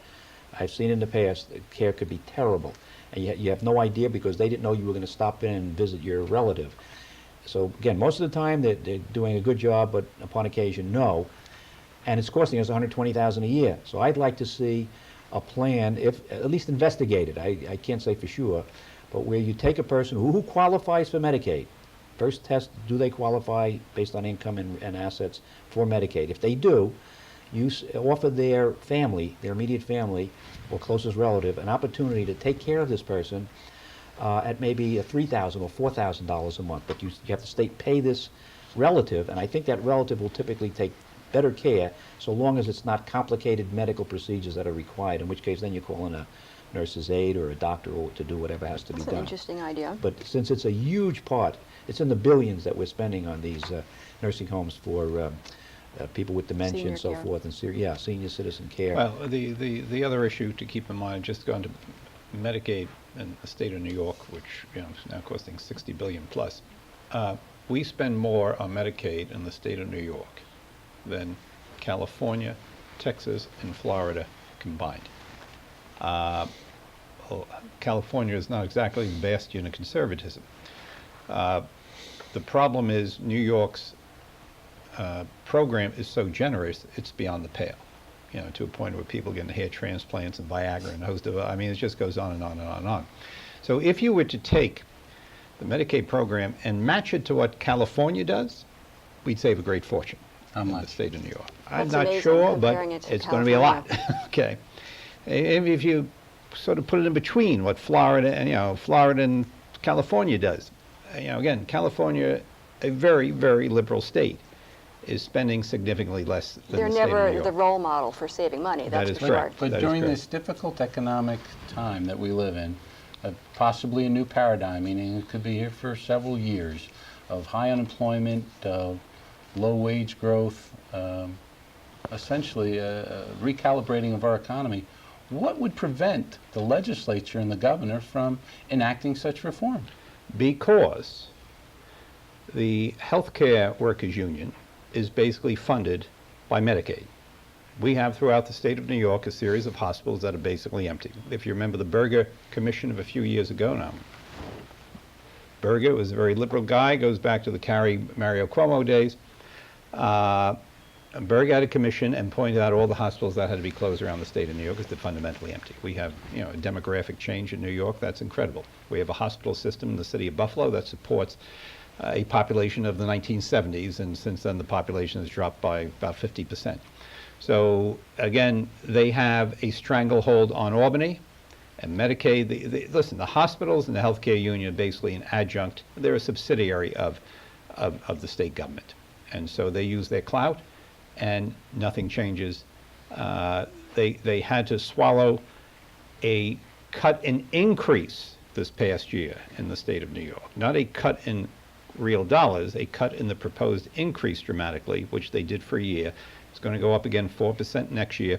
I've seen in the past, the care could be terrible. And you have no idea because they didn't know you were going to stop in and visit your relative. So again, most of the time they're doing a good job, but upon occasion, no. And it's costing us $120,000 a year. So I'd like to see a plan, if at least investigated. I can't say for sure, but where you take a person who qualifies for Medicaid. First test, do they qualify based on income and assets for Medicaid? If they do, you offer their family, their immediate family or closest relative, an opportunity to take care of this person at maybe $3,000 or $4,000 a month. But you have to pay this relative, and I think that relative will typically take better care so long as it's not complicated medical procedures that are required, in which case then you call in a nurse's aide or a doctor to do whatever has to be That's done. an interesting idea. But since it's a huge part, it's in the billions that we're spending on these nursing homes for people with dementia Senior and so care. forth, and senior citizen care. Well, the other issue to keep in mind, just going to Medicaid in the state of New York, which is now costing $60 billion plus, we spend more on Medicaid in the state of New York than California, Texas, and Florida combined. California is not exactly the bastion of conservatism. The problem is New York's program is so generous, it's beyond the pale, to a point where people getting hair transplants and Viagra and a host of, it just goes on and on and on and on. So if you were to take the Medicaid program and match it to what California does, we'd save a great fortune in the state of New York. I'm That's not amazing, sure, but comparing it to it's going to be a lot. California. Okay. If you sort of put it in between what Florida and California does, again, California, a very, very liberal state, is spending significantly less than They're the state of New never York. the role model for saving money, that's is for sure. correct. But That is during correct. this difficult economic time that we live in, possibly a new paradigm, meaning it could be here for several years, of high unemployment, low wage growth, essentially a recalibrating of our economy, what would prevent the legislature and the governor from enacting such reform? Because the healthcare workers union is basically funded by Medicaid. We have throughout the state of New York a series of hospitals that are basically empty. If you remember the Berger Commission of a few years ago now, Berger was a very liberal guy, goes back to the Mario Cuomo days. Berger had a commission and pointed out all the hospitals that had to be closed around the state of New York because they're fundamentally empty. We have, a demographic change in New York that's incredible. We have a hospital system in the city of Buffalo that supports a population of the 1970s, and since then the population has dropped by about 50%. So again, they have a stranglehold on Albany and Medicaid. Listen, the hospitals and the healthcare union are basically an adjunct. They're a subsidiary of the state government. And so they use their clout and nothing changes. They had to swallow a cut and increase this past year in the state of New York. Not a cut in real dollars, a cut in the proposed increase dramatically, which they did for a year. It's going to go up again 4% next year.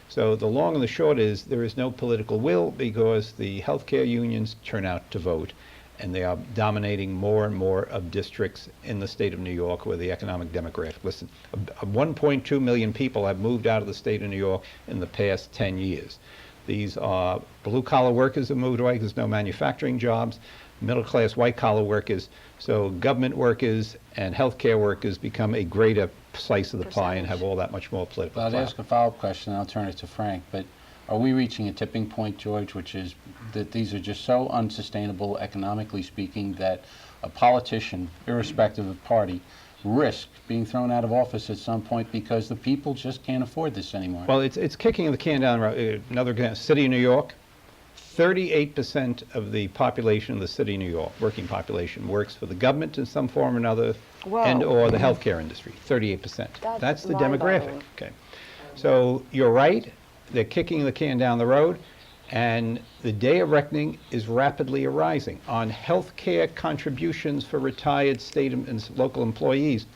So the long and the short is there is no political will because the healthcare unions turn out to vote, and they are dominating more and more of districts in the state of New York where the economic demographic. Listen, 1.2 million people have moved out of the state of New York in the past 10 years. These are blue-collar workers have moved away because there's no manufacturing jobs, middle-class white-collar workers. So government workers and healthcare workers become a greater slice of the pie and have all that much more political Well, I'll clout. ask a follow-up question, and I'll turn it to Frank. But Are we reaching a tipping point, George, which is that these are just so unsustainable, economically speaking, that a politician, irrespective of party, risk being thrown out of office at some point because the people just can't afford this anymore? Well, it's kicking the can down the road. Another city of New York, 38% of the population of the city of New York, working population, works for the government in some form or another, Whoa. and or the healthcare industry, 38%. That's the demographic. mind-boggling. Okay. So you're right, they're kicking the can down the road, and the day of reckoning is rapidly arising. On healthcare contributions for retired state and local employees,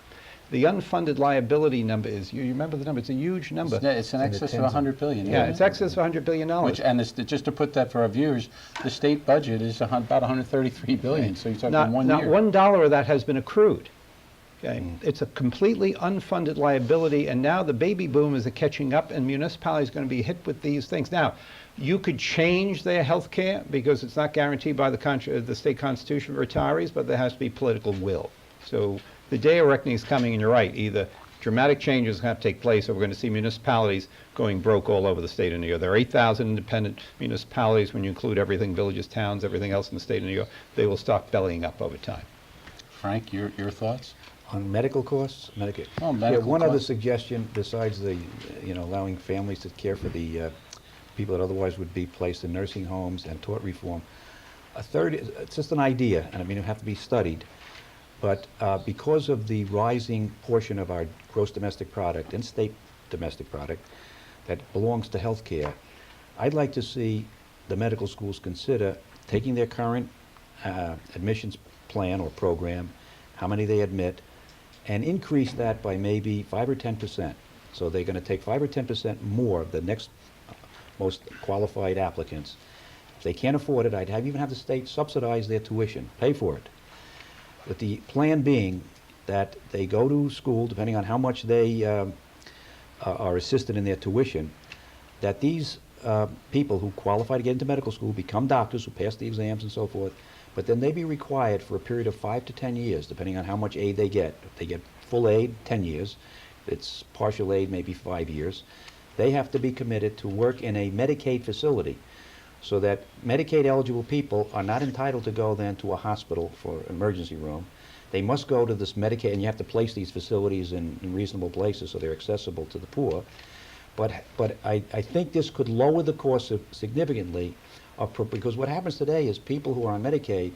the unfunded liability number is, you remember the number, it's a huge number. It's in excess of $100 billion. Yeah, it's excess of $100 billion. Which, and just to put that for our viewers, the state budget is about $133 billion. So you're talking Not one year. $1 of that has been accrued. Okay, it's a completely unfunded liability, and now the baby boom is catching up, and municipalities are going to be hit with these things. Now, you could change their health care because it's not guaranteed by the state constitution for retirees, but there has to be political will. So the day of reckoning is coming, and you're right. Either dramatic changes have to take place, or we're going to see municipalities going broke all over the state of New York. There are 8,000 independent municipalities when you include everything, villages, towns, everything else in the state of New York. They will start bellying up over time. Frank, your thoughts? On medical costs, Medicaid. Oh, medical Yeah, one other costs. suggestion besides the, allowing families to care for the people that otherwise would be placed in nursing homes and tort reform. A third, it's just an idea, and I mean, it have to be studied, but because of the rising portion of our gross domestic product and state domestic product that belongs to healthcare, I'd like to see the medical schools consider taking their current admissions plan or program, how many they admit, and increase that by maybe 5 or 10%. So they're going to take 5 or 10% more of the next most qualified applicants. If they can't afford it, even have the state subsidize their tuition, pay for it. With the plan being that they go to school, depending on how much they are assisted in their tuition, that these people who qualify to get into medical school become doctors who pass the exams and so forth, but then they be required for a period of 5 to 10 years, depending on how much aid they get. If they get full aid, 10 years. If it's partial aid, maybe 5 years. They have to be committed to work in a Medicaid facility so that Medicaid-eligible people are not entitled to go then to a hospital for emergency room. They must go to this Medicaid, and you have to place these facilities in reasonable places so they're accessible to the poor. But I think this could lower the cost significantly, because what happens today is people who are on Medicaid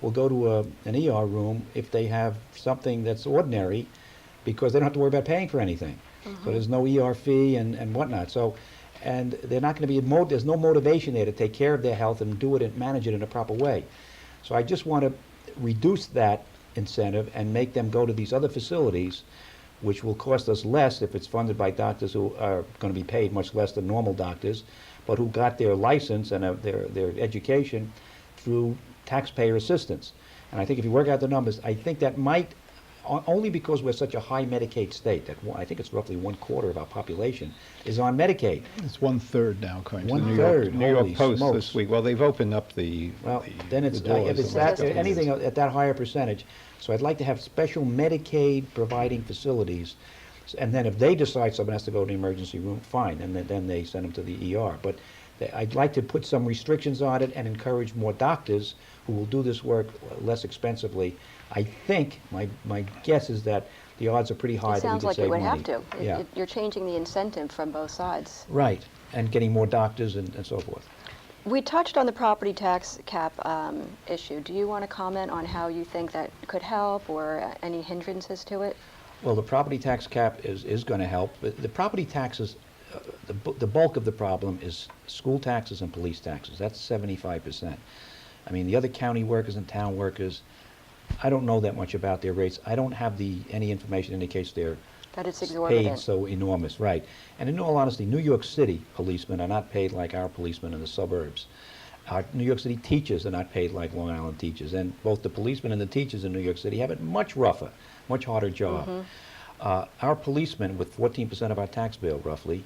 will go to an ER room if they have something that's ordinary because they don't have to worry about paying for anything. So there's no ER fee and whatnot. So, and they're not going to be, there's no motivation there to take care of their health and do it and manage it in a proper way. So I just want to reduce that incentive and make them go to these other facilities, which will cost us less if it's funded by doctors who are going to be paid much less than normal doctors, but who got their license and their education through taxpayer assistance. And I think if you work out the numbers, I think that might, only because we're such a high Medicaid state, that I think it's roughly 1/4 of our population is on Medicaid. It's 1/3 now, according to the One-third, New York holy Post smokes. this week. Well, they've opened up Well, then the it's, doors if it's the last that, couple of anything years. at that higher percentage, so I'd like to have special Medicaid providing facilities, and then if they decide someone has to go to the emergency room, fine, and then they send them to the ER. But I'd like to put some restrictions on it and encourage more doctors who will do this work less expensively. I think, my guess is that the odds are pretty high It that we sounds could like save you would money. have to. Yeah, You're changing the incentive from both sides. right, and getting more doctors and so forth. We touched on the property tax cap issue. Do you want to comment on how you think that could help or any hindrances to it? Well, the property tax cap is going to help. The property taxes, the bulk of the problem is school taxes and police taxes. That's 75%. I mean, the other county workers and town workers, I don't know that much about their rates. I don't have any information that indicates they're That it's paid exorbitant. so enormous, right. And in all honesty, New York City policemen are not paid like our policemen in the suburbs. Our New York City teachers are not paid like Long Island teachers. And both the policemen and the teachers in New York City have it much rougher, much harder job. Our policemen, with 14% of our tax bill, roughly,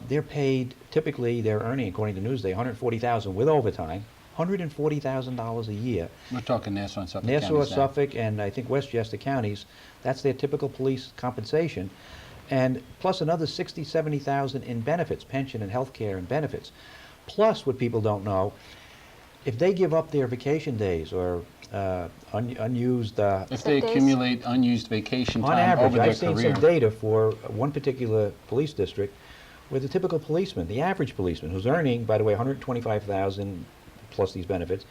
they're paid, typically they're earning, according to Newsday, $140,000 with overtime, $140,000 a year. We're talking Nassau and Suffolk Nassau, counties now. Suffolk, and I think Westchester counties, that's their typical police compensation. and plus another 60, 70,000 in benefits, pension and health care and benefits. Plus, what people don't know, if they give up their vacation days or unused, If they Sick days? accumulate unused vacation on time average, over their I've seen career. some data for one particular police district where the typical policeman, the average policeman, who's earning, by the way, 125,000 plus these benefits,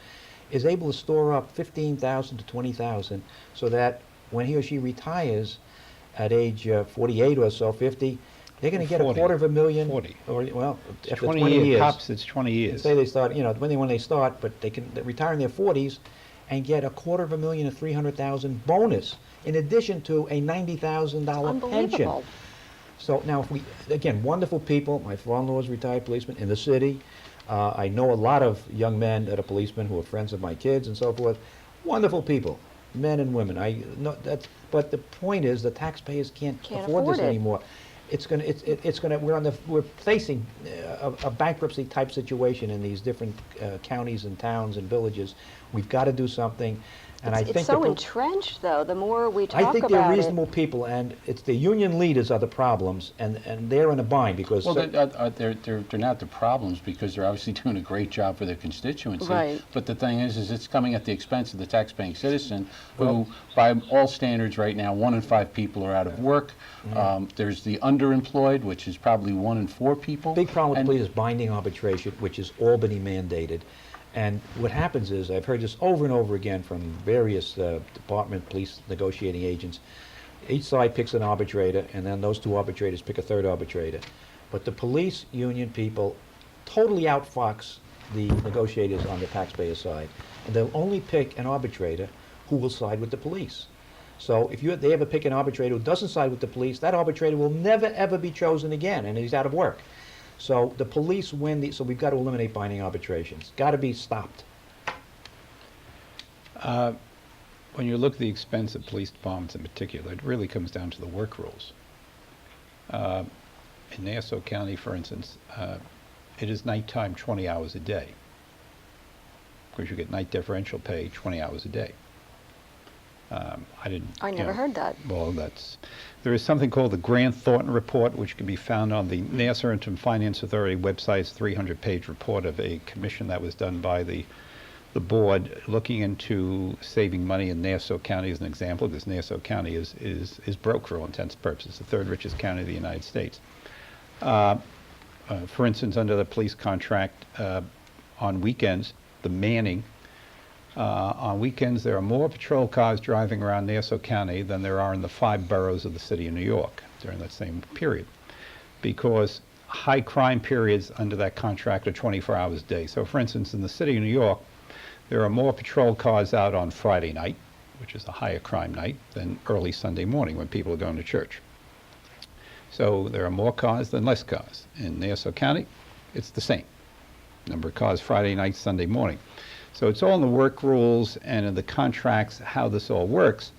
is able to store up 15,000 to 20,000 so that when he or she retires at age 48 or so, 50, they're going to get 40. $250,000. 40. Or, well, after 20 20 years. years. Cops, it's 20 years. Say they start, you know, when they start, but they can retire in their 40s and get $250,000 to $300,000 bonus in addition to a $90,000 pension. Unbelievable. So now, if we, again, wonderful people. My father-in-law is a retired policeman in the city. I know a lot of young men that are policemen who are friends of my kids and so forth. Wonderful people, men and women. I know that, but the point is, the taxpayers can't afford this afford it. anymore. It's gonna. We're facing a bankruptcy type situation in these different counties and towns and villages. We've got to do something. And I think It's so entrenched, though. The more we talk I think about they're it, reasonable people, and it's the union leaders are the problems, and they're in a bind because Well, they're not the problems because they're obviously doing a great job for their constituency. Right. But the thing is it's coming at the expense of the taxpaying citizen who, by all standards right now, 1 in 5 people are out of work. There's the underemployed, which is probably 1 in 4 people. big problem with And- police is binding arbitration, which is Albany mandated. And what happens is, I've heard this over and over again from various department police negotiating agents. Each side picks an arbitrator, and then those 2 arbitrators pick a 3rd arbitrator. But the police union people totally outfox the negotiators on the taxpayer side. And they'll only pick an arbitrator who will side with the police. So if they ever pick an arbitrator who doesn't side with the police, that arbitrator will never, ever be chosen again, and he's out of work. So the police win, so we've got to eliminate binding arbitrations. Got to be stopped. When you look at the expense of police departments in particular, it really comes down to the work rules. In Nassau County, for instance, it is nighttime 20 hours a day. Of course, you get night differential pay 20 hours a day. I never heard that. Well, there is something called the Grant Thornton Report, which can be found on the Nassau Interim Finance Authority website's 300-page report of a commission that was done by the board looking into saving money in Nassau County as an example, because Nassau County is broke for all intents and purposes, the 3rd richest county of the United States. For instance, under the police contract, on weekends, the manning, on weekends, there are more patrol cars driving around Nassau County than there are in the 5 boroughs of the city of New York during that same period, because high crime periods under that contract are 24 hours a day. So, for instance, in the city of New York, there are more patrol cars out on Friday night, which is a higher crime night, than early Sunday morning when people are going to church. So there are more cars than less cars. In Nassau County, it's the same. Number of cars Friday night, Sunday morning. So it's all in the work rules and in the contracts how this all works.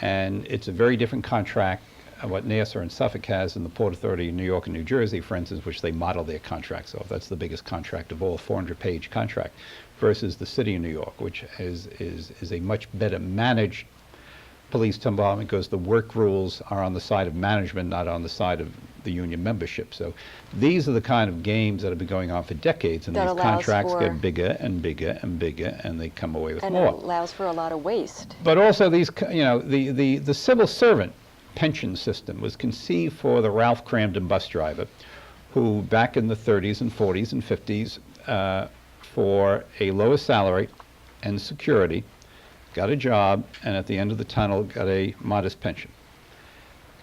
And it's a very different contract what Nassau and Suffolk has in the Port Authority of New York and New Jersey, for instance, which they model their contracts off. That's the biggest contract of all, 400-page contract, versus the City of New York, which is a much better managed police department because the work rules are on the side of management, not on the side of the union membership. So these are the kind of games that have been going on for decades, and That these allows contracts for- get bigger and bigger and bigger, and they come away with And more. it allows for a lot of waste. But also these, the civil servant pension system was conceived for the Ralph Cramden bus driver, who back in the 30s and 40s and 50s, for a lower salary and security, got a job, and at the end of the tunnel got a modest pension.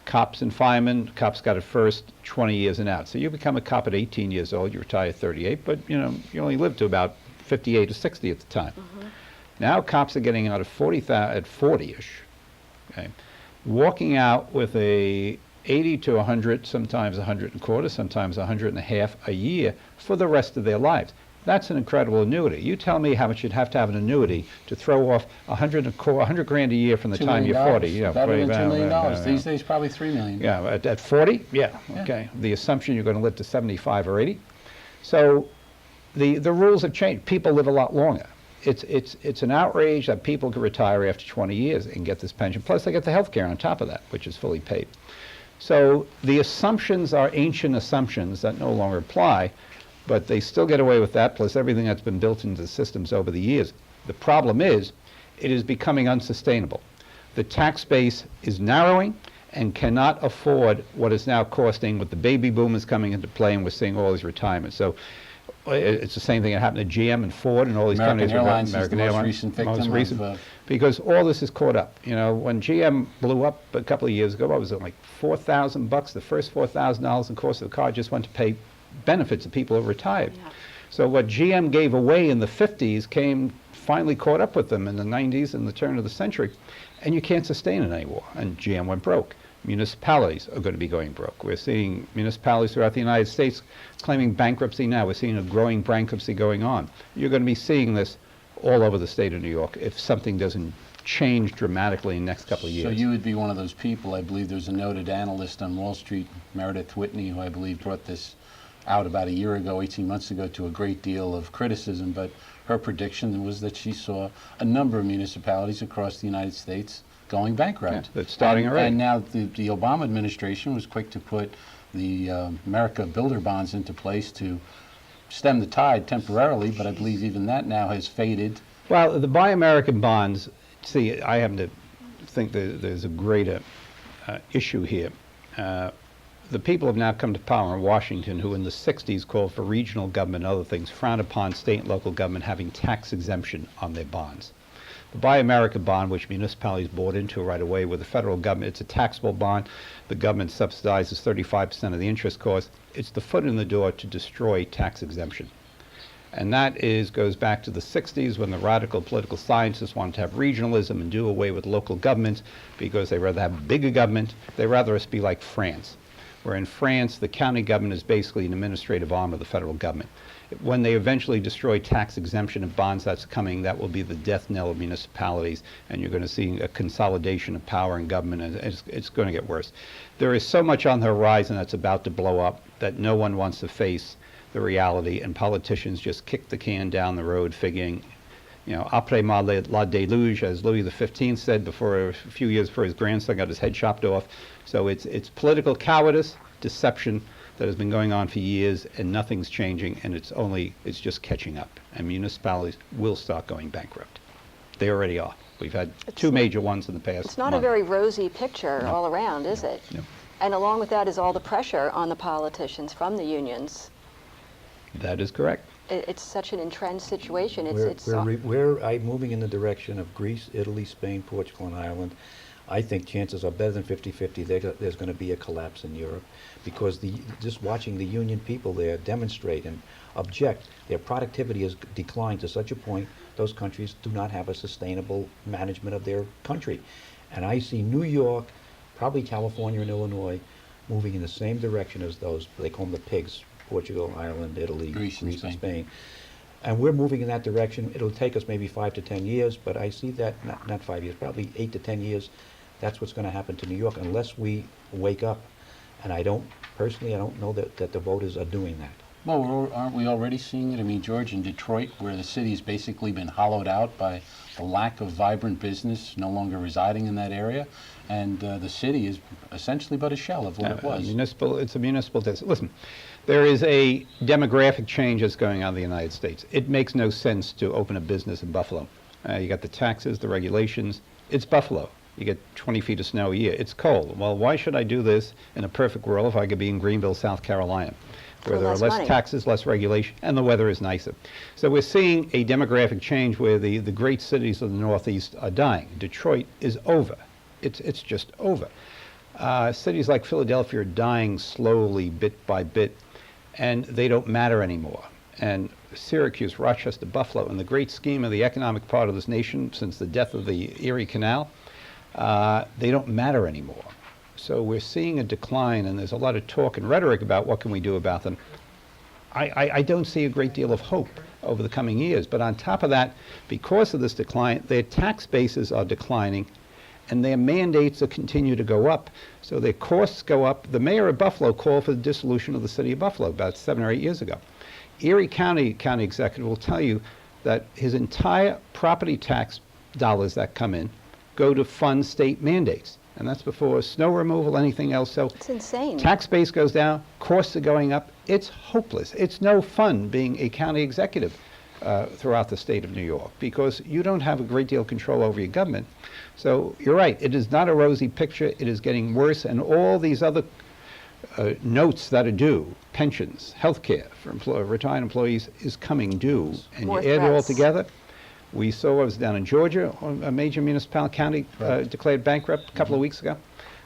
Cops and firemen, cops got it first, 20 years and out. So you become a cop at 18 years old, you retire at 38, but you only live to about 58 or 60 at the time. Now cops are getting out at 40-ish, okay, walking out with a 80 to 100, sometimes 100 and a quarter, sometimes 100 and a half a year for the rest of their lives. That's an incredible annuity. You tell me how much you'd have to have an annuity to throw off 100 grand a year from the $2 time million. you're 40. Yeah, Better than $2 million. yeah. These days, probably $3 million. Yeah, at 40? Yeah, Yeah. okay. The assumption you're going to live to 75 or 80. So the rules have changed. People live a lot longer. It's an outrage that people can retire after 20 years and get this pension. Plus, they get the health care on top of that, which is fully paid. So the assumptions are ancient assumptions that no longer apply, but they still get away with that, plus everything that's been built into the systems over the years. The problem is, it is becoming unsustainable. The tax base is narrowing and cannot afford what is now costing with the baby boomers coming into play, and we're seeing all these retirements. So it's the same thing that happened to GM and Ford and all these American companies. Airlines is the most recent victim because all this is caught up. You know, when GM blew up a couple of years ago, what was it, like $4,000? The first $4,000 in the cost of the car just went to pay benefits of people who retired. Yeah. So what GM gave away in the 50s finally caught up with them in the 90s and the turn of the century, and you can't sustain it anymore. And GM went broke. Municipalities are going to be going broke. We're seeing municipalities throughout the United States claiming bankruptcy now. We're seeing a growing bankruptcy going on. You're going to be seeing this all over the state of New York if something doesn't change dramatically in the next couple of years. So you would be one of those people. I believe there's a noted analyst on Wall Street, Meredith Whitney, who I believe brought this out about a year ago, 18 months ago, to a great deal of criticism, but her prediction was that she saw a number of municipalities across the United States going bankrupt. Yeah, it's starting already. And now the Obama administration was quick to put the America Builder bonds into place to stem the tide temporarily, but I believe even that now has faded. Well, the Buy American bonds, see, I happen to think that there's a greater issue here. The people have now come to power in Washington who in the 60s called for regional government and other things, frowned upon state and local government having tax exemption on their bonds. The Buy America bond, which municipalities bought into right away with the federal government, it's a taxable bond. The government subsidizes 35% of the interest cost. It's the foot in the door to destroy tax exemption. And that goes back to the 60s when the radical political scientists wanted to have regionalism and do away with local governments because they rather have bigger government. They rather us be like France, where in France the county government is basically an administrative arm of the federal government. When they eventually destroy tax exemption of bonds, that's coming, that will be the death knell of municipalities, and you're going to see a consolidation of power in government, and it's going to get worse. There is so much on the horizon that's about to blow up that no one wants to face the reality, and politicians just kick the can down the road figuring, you know, après la déluge, as Louis XV said a few years before his grandson got his head chopped off. So it's political cowardice, deception that has been going on for years, and nothing's changing, and it's just catching up. And municipalities will start going bankrupt. They already are. We've had two major ones in the past It's not month. a very rosy picture all around, is it? No. And along with that is all the pressure on the politicians from the unions. That is correct. It's such an entrenched situation. We're moving in the direction of Greece, Italy, Spain, Portugal, and Ireland. I think chances are better than 50-50 there's going to be a collapse in Europe because just watching the union people there demonstrate and object, their productivity has declined to such a point those countries do not have a sustainable management of their country. And I see New York, probably California and Illinois, moving in the same direction as those, they call them the pigs, Portugal, Ireland, Italy, Greece and Spain. And we're moving in that direction. It'll take us maybe 5 to 10 years, but I see that, not 5 years, probably 8 to 10 years. That's what's going to happen to New York unless we wake up. And I don't know that the voters are doing that. Well, aren't we already seeing it? I mean, George, in Detroit, where the city's basically been hollowed out by the lack of vibrant business no longer residing in that area, and the city is essentially but a shell of what it was. It's a municipal district. Listen, there is a demographic change that's going on in the United States. It makes no sense to open a business in Buffalo. You got the taxes, the regulations. It's Buffalo. You get 20 feet of snow a year. It's cold. Well, why should I do this in a perfect world if I could be in Greenville, South Carolina, where there are less taxes, less regulation, and the weather is nicer? So we're seeing a demographic change where the great cities of the Northeast are dying. Detroit is over. It's just over. Cities like Philadelphia are dying slowly, bit by bit, and they don't matter anymore. And Syracuse, Rochester, Buffalo, in the great scheme of the economic part of this nation since the death of the Erie Canal, they don't matter anymore. So we're seeing a decline, and there's a lot of talk and rhetoric about what can we do about them. I don't see a great deal of hope over the coming years. But on top of that, because of this decline, their tax bases are declining, and their mandates will continue to go up. So their costs go up. The mayor of Buffalo called for the dissolution of the city of Buffalo about 7 or 8 years ago. Erie County executive will tell you that his entire property tax dollars that come in go to fund state mandates. And that's before snow removal, anything else. So It's insane. tax base goes down, costs are going up. It's hopeless. It's no fun being a county executive throughout the state of New York because you don't have a great deal of control over your government. So you're right. It is not a rosy picture. It is getting worse. And all these other notes that are due, pensions, health care for retired employees is coming due. And More you add it all threats. together. We saw, I was down in Georgia, a major municipality county declared bankrupt a couple of weeks ago.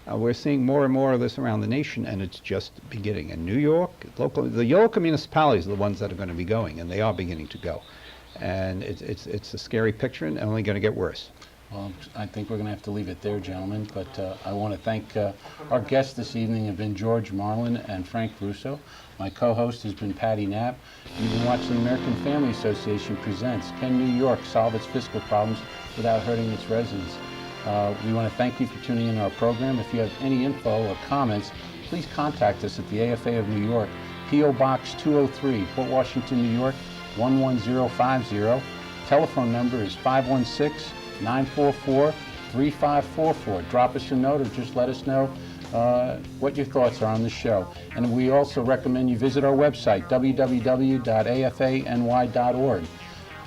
We're seeing more and more of this around the nation, and it's just beginning. In New York, the local municipalities are the ones that are going to be going, and they are beginning to go. And it's a scary picture and only going to get worse. Well, I think we're going to have to leave it there, gentlemen, but I want to thank our guests this evening have been George Marlin and Frank Russo. My co-host has been Patty Knapp. You've been watching the American Family Association presents Can New York Solve Its Fiscal Problems Without Hurting Its Residents? We want to thank you for tuning in to our program. If you have any info or comments, please contact us at the AFA of New York, P.O. Box 203, Port Washington, New York, 11050. Telephone number is 516-944-3544. Drop us a note or just let us know what your thoughts are on the show. And we also recommend you visit our website, www.afany.org.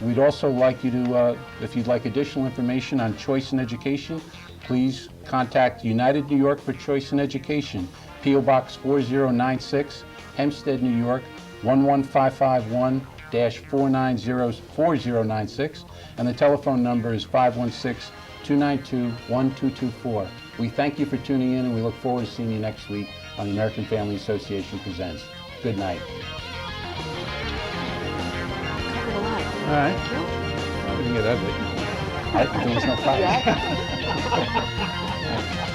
We'd also like you to, if you'd like additional information on choice in education, please contact United New York for Choice in Education, P.O. Box 4096, Hempstead, New York, 11551-490-4096, and the telephone number is 516-292-1224. We thank you for tuning in, and we look forward to seeing you next week on the American Family Association Presents. Good night. Covered a lot. All right. Thank you. Well, we can get ugly. There was no problem. Yeah.